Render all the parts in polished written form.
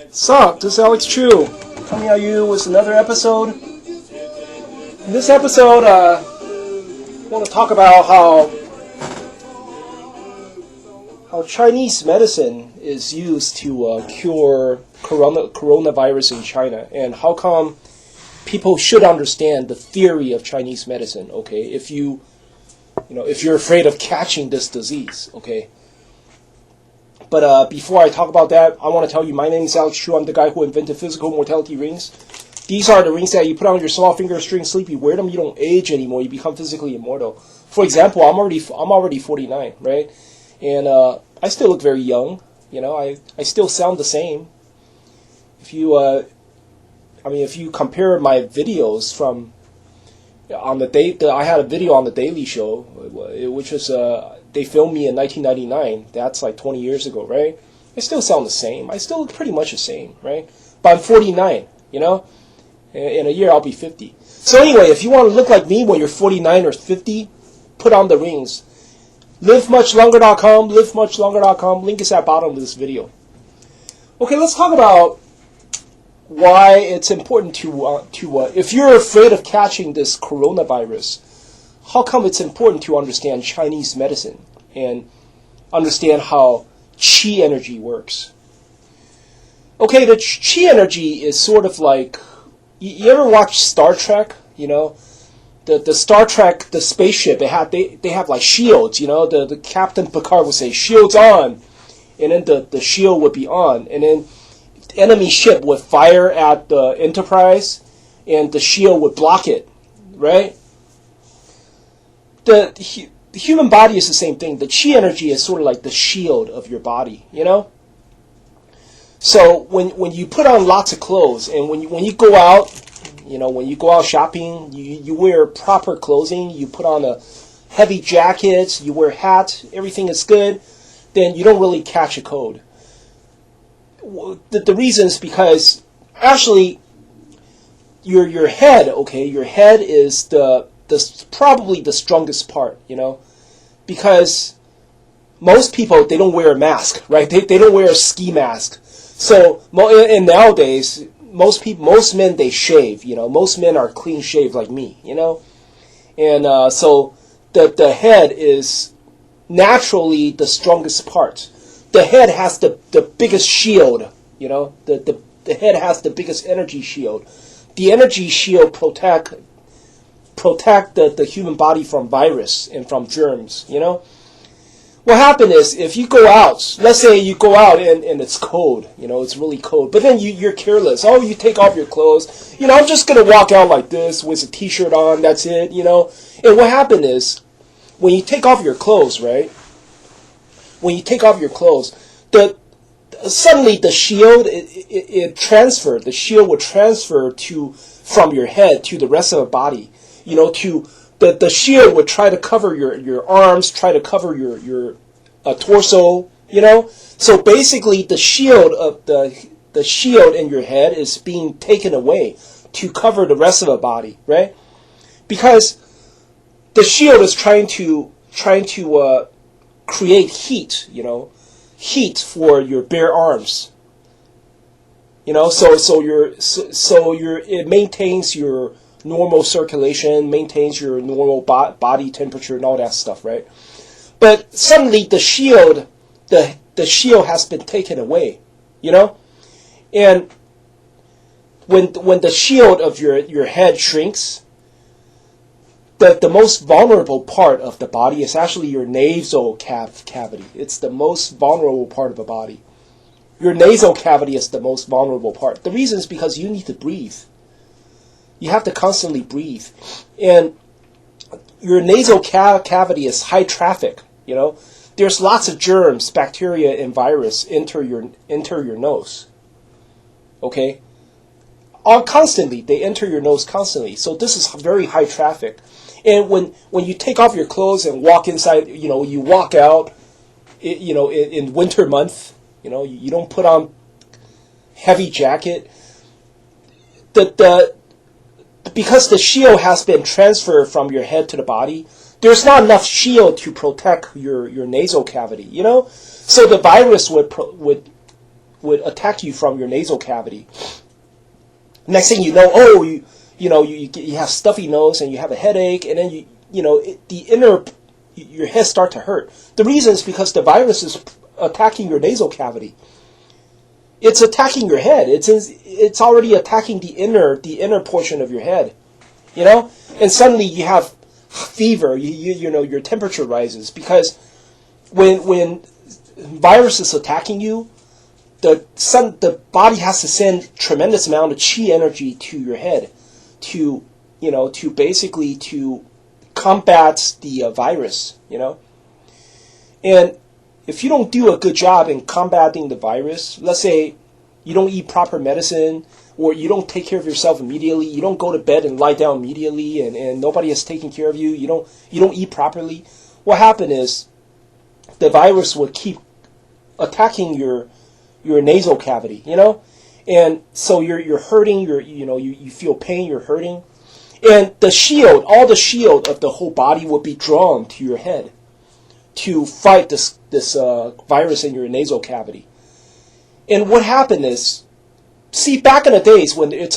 Sup, this is Alex Chu, coming at you with another episode. In this episode, I want to talk about how Chinese medicine is used to cure coronavirus in China, and how come people should understand the theory of Chinese medicine. Okay, if you're afraid of catching this disease. Okay. But before I talk about that, I want to tell you my name is Alex Chu. I'm the guy who invented physical mortality rings. These are the rings that you put on your small finger, string, sleep. You wear them, you don't age anymore. You become physically immortal. For example, I'm already 49, right? And I still look very young. You know, I still sound the same. If you compare my videos from I had a video on the Daily Show, which was they filmed me in 1999. That's like 20 years ago, right? I still sound the same. I still look pretty much the same, right? But I'm 49, you know? In a year, I'll be 50. So anyway, if you want to look like me when you're 49 or 50, put on the rings. LiveMuchLonger.com, LiveMuchLonger.com. Link is at the bottom of this video. Okay, let's talk about why it's important to if you're afraid of catching this coronavirus, how come it's important to understand Chinese medicine and understand how qi energy works. Okay, the qi energy is sort of like, you ever watch Star Trek? You know, the Star Trek, the spaceship, they have like shields, you know, the Captain Picard would say, shields on, and then the shield would be on, and then enemy ship would fire at the Enterprise, and the shield would block it, right? The human body is the same thing. The qi energy is sort of like the shield of your body, you know? So when you put on lots of clothes, and when you go out, you know, when you go out shopping, you wear proper clothing, you put on a heavy jacket, you wear hats, everything is good, then you don't really catch a cold. The reason is because actually your head, okay, your head is probably the strongest part, you know, because most people, they don't wear a mask, right? They don't wear a ski mask. So and nowadays most men, they shave, you know. Most men are clean shaved like me, you know, and so the head is naturally the strongest part. The head has the biggest shield, you know. The head has the biggest energy shield. The energy shield protect the human body from virus and from germs, you know. What happened is, if you go out, let's say you go out and it's cold, you know, it's really cold, but then you're careless. Oh, you take off your clothes. You know, I'm just going to walk out like this with a t-shirt on, that's it, you know. And what happened is, when you take off your clothes, right? When you take off your clothes, suddenly the shield the shield would transfer from your head to the rest of the body. You know, the shield would try to cover your arms, try to cover your torso. You know, so basically the shield in your head is being taken away to cover the rest of the body, right? Because the shield is trying to create heat, you know, heat for your bare arms. You know, so it maintains your normal circulation, maintains your normal body temperature and all that stuff, right? But suddenly the shield has been taken away, you know? And when the shield of your head shrinks, the most vulnerable part of the body is actually your nasal cavity. It's the most vulnerable part of the body. Your nasal cavity is the most vulnerable part. The reason is because you need to breathe. You have to constantly breathe. And your nasal cavity is high traffic, you know. There's lots of germs, bacteria, and virus enter your nose. Okay? Constantly. They enter your nose constantly. So this is very high traffic. And when you take off your clothes and walk inside, you know, you walk out, you know, in winter month, you know, you don't put on heavy jacket. Because the shield has been transferred from your head to the body, there's not enough shield to protect your nasal cavity, you know? So the virus would would attack you from your nasal cavity. Next thing you know, oh, you have stuffy nose and you have a headache, and then your head start to hurt. The reason is because the virus is attacking your nasal cavity. It's attacking your head. It's already attacking the inner portion of your head, and suddenly you have fever. Your temperature rises because when virus is attacking you, the body has to send tremendous amount of chi energy to your head to basically to combat the virus, and if you don't do a good job in combating the virus, let's say you don't eat proper medicine, or you don't take care of yourself immediately, you don't go to bed and lie down immediately, and nobody is taking care of you, you don't eat properly, what happened is the virus will keep attacking your nasal cavity, and so you're hurting, you feel pain, you're hurting, and all the shield of the whole body will be drawn to your head to fight this virus in your nasal cavity. And what happened is, see, back in the days when it's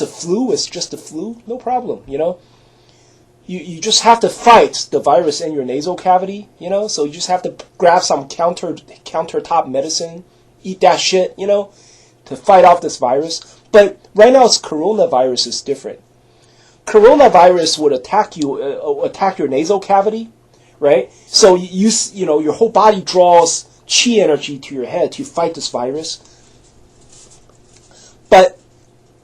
just a flu, no problem, You just have to fight the virus in your nasal cavity, so you just have to grab some countertop medicine, eat that shit, to fight off this virus. But right now, coronavirus is different. Coronavirus would attack your nasal cavity, right? So your whole body draws chi energy to your head to fight this virus. But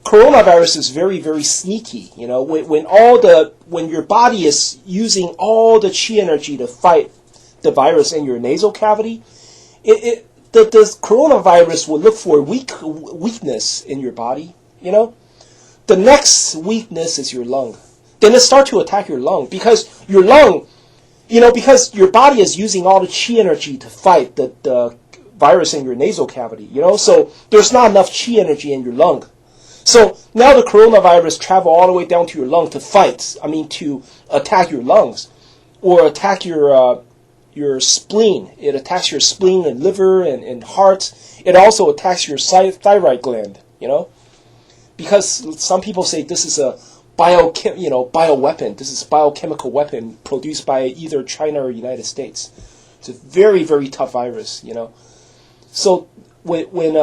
coronavirus is very, very sneaky. When your body is using all the chi energy to fight the virus in your nasal cavity, the coronavirus will look for weakness in your body. The next weakness is your lung. Then it starts to attack your lung because your lung, because your body is using all the chi energy to fight the virus in your nasal cavity. So there's not enough chi energy in your lung. So now the coronavirus travel all the way down to your lung to attack your lungs, or attack your spleen. It attacks your spleen and liver and heart. It also attacks your thyroid gland, because some people say this is a bioweapon. This is a biochemical weapon produced by either China or United States. It's a very, very tough virus, So when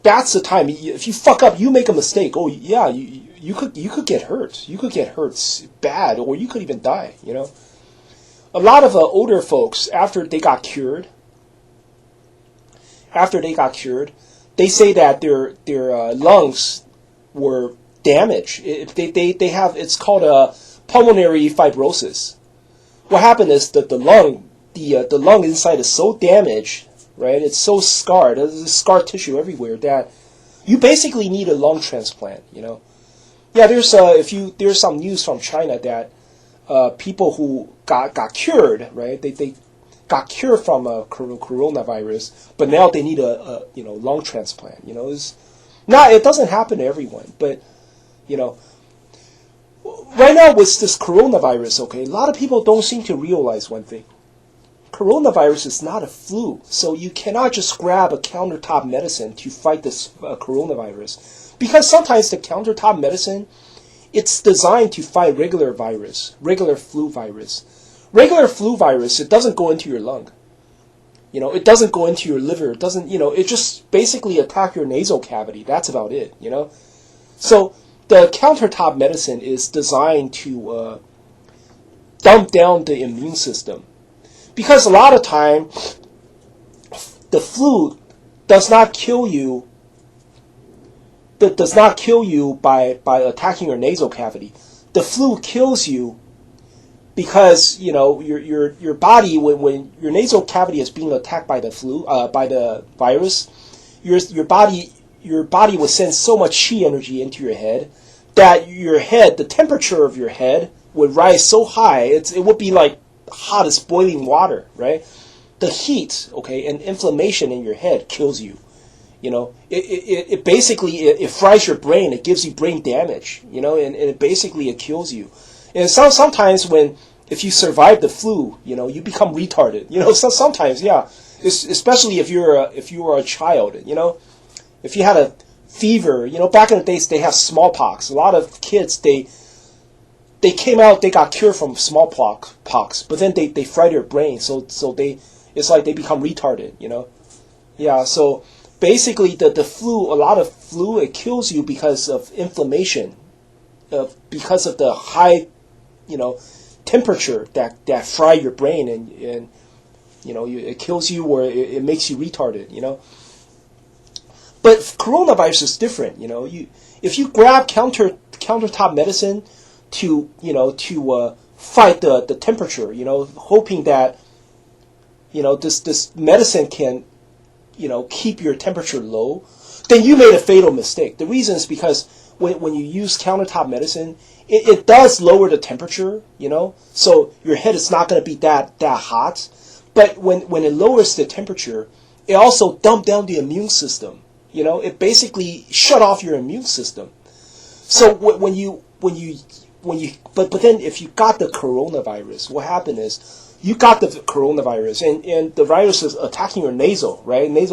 that's the time. If you fuck up, you make a mistake. Oh yeah, you could get hurt. You could get hurt bad, or you could even die. A lot of older folks, after they got cured, they say that their lungs were damaged. They have, it's called a pulmonary fibrosis. What happened is that the lung inside is so damaged. Right, it's so scarred. There's scar tissue everywhere that you basically need a lung transplant. Yeah. There's some news from China that people who got cured, right? They got cured from a coronavirus, but now they need a lung transplant. It doesn't happen to everyone, but right now with this coronavirus, okay, a lot of people don't seem to realize one thing. Coronavirus is not a flu, so you cannot just grab a countertop medicine to fight this coronavirus. Because sometimes the countertop medicine, it's designed to fight regular flu virus. Regular flu virus, it doesn't go into your lung. It doesn't go into your liver. It doesn't, it just basically attack your nasal cavity. That's about it, So the countertop medicine is designed to dump down the immune system. Because a lot of time, the flu does not kill you. That does not kill you by attacking your nasal cavity. The flu kills you because your body, when your nasal cavity is being attacked by the virus, your body will send so much chi energy into your head that the temperature of your head would rise so high, it would be like hot as boiling water, right? The heat, okay, and inflammation in your head kills you. It basically fries your brain. It gives you brain damage, and it basically it kills you. And sometimes if you survive the flu, you become retarded. Sometimes, yeah, especially if you are a child, If you had a fever, back in the days they have smallpox. A lot of kids they came out, they got cured from smallpox, but then they fry their brain, so it's like they become retarded. Yeah, so basically the flu, a lot of flu, it kills you because of inflammation, because of the high, temperature that fry your brain, and it kills you, or it makes you retarded. But coronavirus is different. If you grab countertop medicine to fight the temperature, hoping that this medicine can keep your temperature low, then you made a fatal mistake. The reason is because when you use countertop medicine, it does lower the temperature, so your head is not going to be that hot. But when it lowers the temperature, it also dumps down the immune system. It basically shut off your immune system. So but then if you got the coronavirus, what happened is you got the coronavirus, and the virus is attacking your nasal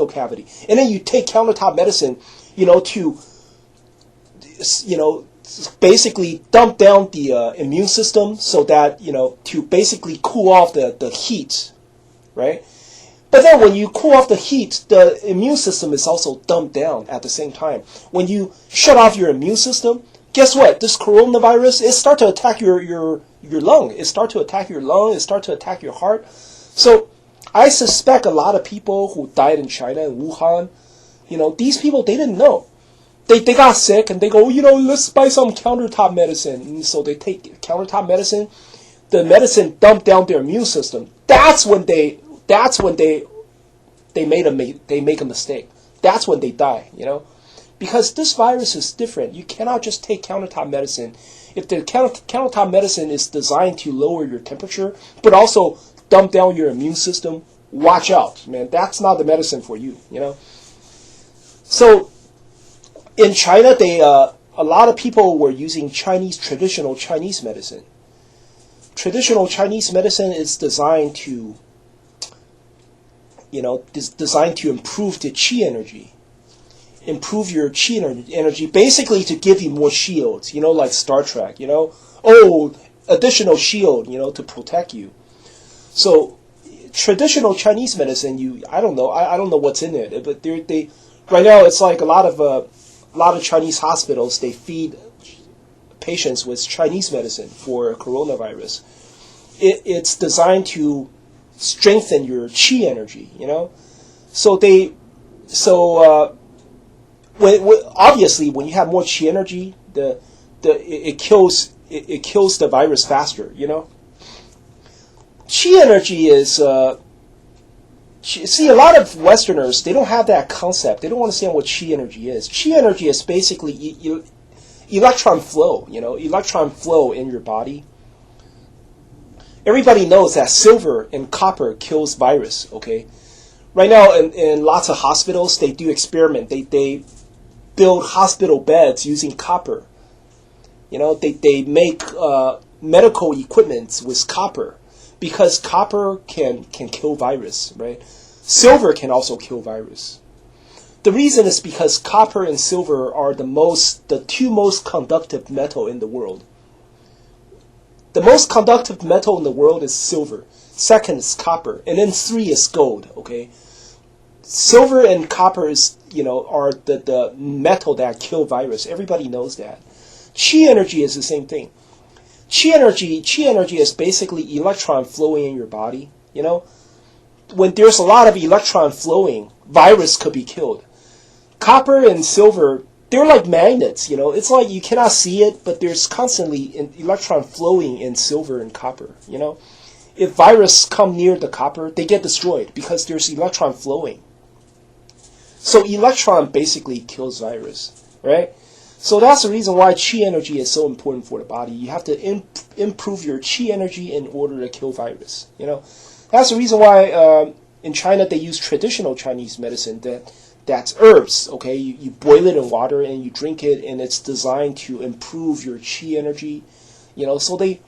cavity, and then you take countertop medicine, to basically dump down the immune system, so that to basically cool off the heat, right? But then when you cool off the heat, the immune system is also dumped down at the same time. When you shut off your immune system, guess what? This coronavirus, it starts to attack your lung. It starts to attack your lung. It starts to attack your heart. So I suspect a lot of people who died in China, in Wuhan, these people, they didn't know. They got sick, and they go, let's buy some countertop medicine. And so they take countertop medicine. The medicine dumped down their immune system. That's when they make a mistake. That's when they die, because this virus is different. You cannot just take countertop medicine. If the countertop medicine is designed to lower your temperature, but also dump down your immune system, watch out, man. That's not the medicine for you, So in China, a lot of people were using traditional Chinese medicine. Traditional Chinese medicine is designed to improve the qi energy, improve your qi energy, basically to give you more shields, like Star Trek, additional shield, to protect you. So traditional Chinese medicine, I don't know what's in it, but they right now it's like a lot of Chinese hospitals, they feed patients with Chinese medicine for coronavirus. It's designed to strengthen your qi energy, obviously when you have more qi energy, it kills the virus faster, Qi energy is see, a lot of Westerners, they don't have that concept. They don't understand what qi energy is. Qi energy is basically electron flow, electron flow in your body. Everybody knows that silver and copper kills virus, okay? Right now, in lots of hospitals, they do experiment. They build hospital beds using copper. They make medical equipment with copper, because copper can kill virus, right? Silver can also kill virus. The reason is because copper and silver are the two most conductive metal in the world. The most conductive metal in the world is silver. Second is copper, and then 3 is gold. Okay, silver and copper are the metal that kill virus. Everybody knows that. Qi energy is the same thing. Qi energy is basically electron flowing in your body. When there's a lot of electron flowing, virus could be killed. Copper and silver, they're like magnets, It's like you cannot see it, but there's constantly an electron flowing in silver and copper, If virus come near the copper, they get destroyed because there's electron flowing. So electron basically kills virus, right? So that's the reason why qi energy is so important for the body. You have to improve your qi energy in order to kill virus, That's the reason why in China they use traditional Chinese medicine that's herbs, okay? You boil it in water and you drink it, and it's designed to improve your qi energy, So they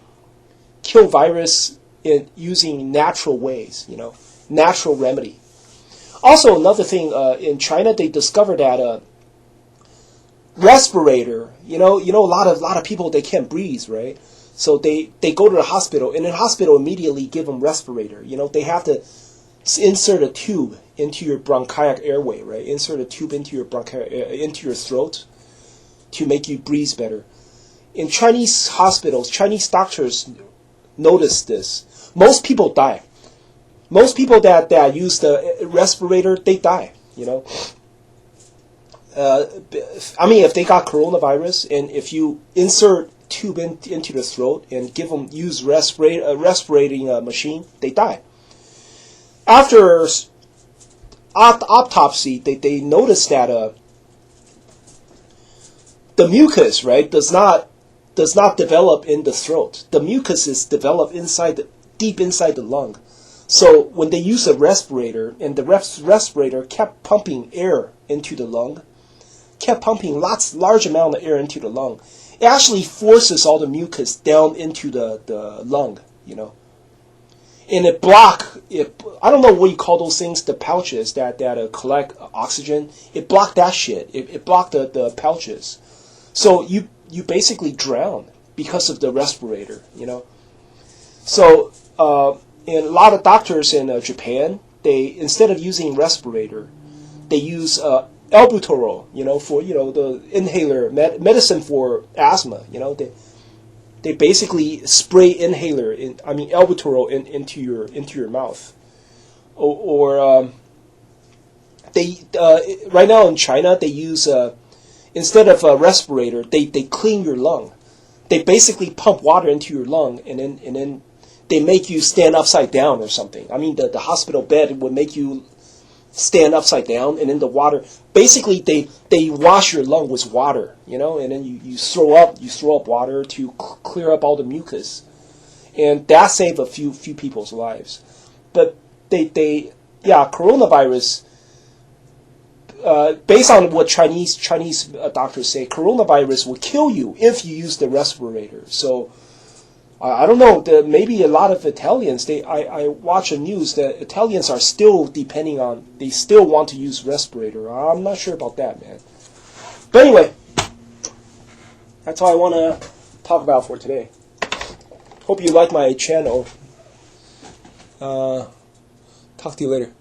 kill virus using natural ways, natural remedy. Also, another thing, in China they discovered that respirator. A lot of people, they can't breathe, right? So they go to the hospital, and in the hospital immediately give them respirator. They have to insert a tube into your bronchial airway, right? Insert a tube into your into your throat to make you breathe better. In Chinese hospitals, Chinese doctors notice this. Most people die. Most people that use the respirator, they die. If they got coronavirus, and if you insert tube into the throat and use respirating machine, they die. After autopsy, they noticed that the mucus, right, does not develop in the throat. The mucus is developed deep inside the lung. So when they use a respirator, and the respirator kept pumping air into the lung, kept pumping large amount of air into the lung, it actually forces all the mucus down into the lung, And it I don't know what you call those things, the pouches that collect oxygen. It blocked that shit. It blocked the pouches. So you basically drown because of the respirator, So, and a lot of doctors in Japan, they, instead of using respirator, they use albuterol, for the inhaler medicine for asthma. They basically spray albuterol into your mouth, or they right now in China they use instead of a respirator, they clean your lung. They basically pump water into your lung, and then they make you stand upside down or something. The hospital bed would make you stand upside down, and then the water, basically they wash your lung with water, and then you throw up water to clear up all the mucus, and that saved a few people's lives. But coronavirus, based on what Chinese doctors say, coronavirus will kill you if you use the respirator. So I don't know. Maybe a lot of Italians. I watch the news that Italians are still they still want to use respirator. I'm not sure about that, man. But anyway, that's all I want to talk about for today. Hope you like my channel. Talk to you later.